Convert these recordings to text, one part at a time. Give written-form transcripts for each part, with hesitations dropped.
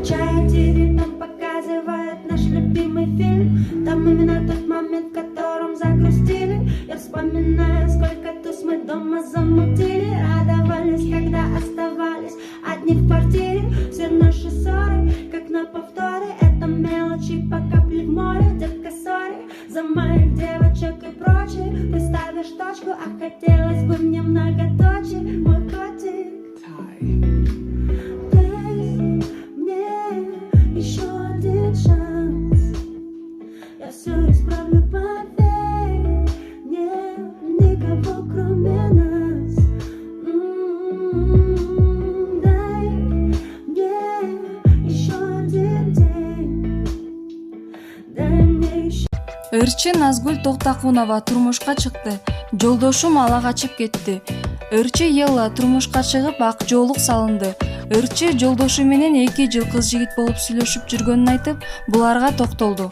Чайти там показывает наш любимый фильм. Там именно тот момент, в котором загрустили. Я вспоминаю, сколько туз мы дома замутили. Радовались, когда оставались одни в квартире. Все наши ссоры, как на повторе. Это мелочи по капле в море. Детка, сори за моих девочек и прочее. Ты ставишь точку, а хотелось бы мне многоточие. Мой котик, еще один шанс, я все исправлю, поверь. Нет никого, кроме нас. Дай мне еще один день. Дай мне еще. Ырчы Назгүл Токтакунова турмушка чыкты. Жолдошум ала качып кетти. Ырчы Елла турмушка чыгып ак жоолук салынды. Ырчы жолдошу менен 2 жыл кыз жигит болуп сүйлөшүп жүргөнүн айтып, буларга токтолду.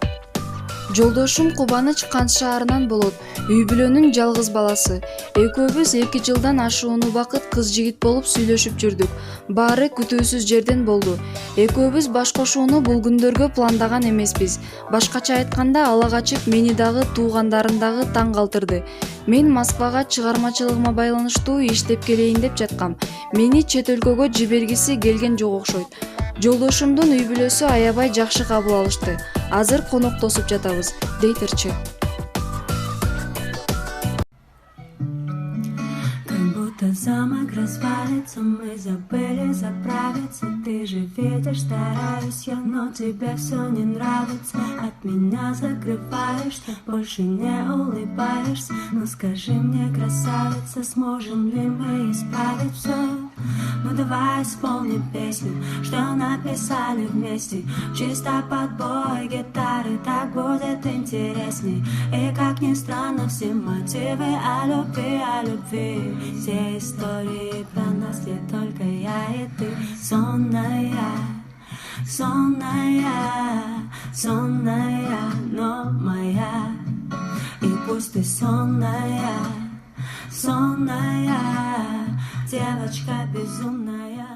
Жолдошум Кубаныч Кант шаарынан болот. Үй бүлөнүн жалгыз баласы. Экөөбүз 2 жылдан ашуун убакыт кыз жигит болуп сүйлөшүп жүрдүк. Баары күтүүсүз жерден болду. Экөөбүз баш кошууну бул күндөргө пландаган эмеспиз. Башкача айтканда, ала качып мени дагы туугандарым дагы таң калтырды. Мен Москвага чыгармачылыгыма байланыштуу иштеп келейин деп жаткам. Мени чет өлкөгө жибергиси келген жок окшойт. Жолдошумдун үй бүлөсү аябай жакшы кабыл алышты. Азыр коноктосуп жатабыз, дейт Ырчы. Замок развалится, мы забыли заправиться. Ты же видишь, стараюсь я, но тебе все не нравится. От меня закрываешься, больше не улыбаешься. Ну скажи мне, красавица, сможем ли мы исправить все? Ну давай исполним песню, что написали вместе. Чисто под бой гитары, так будет интересней. И как ни странно, все мотивы о любви, о любви. Все истории про нас, где только я и ты. Сонная, сонная, сонная, но моя. И пусть ты сонная, сонная, девочка безумная.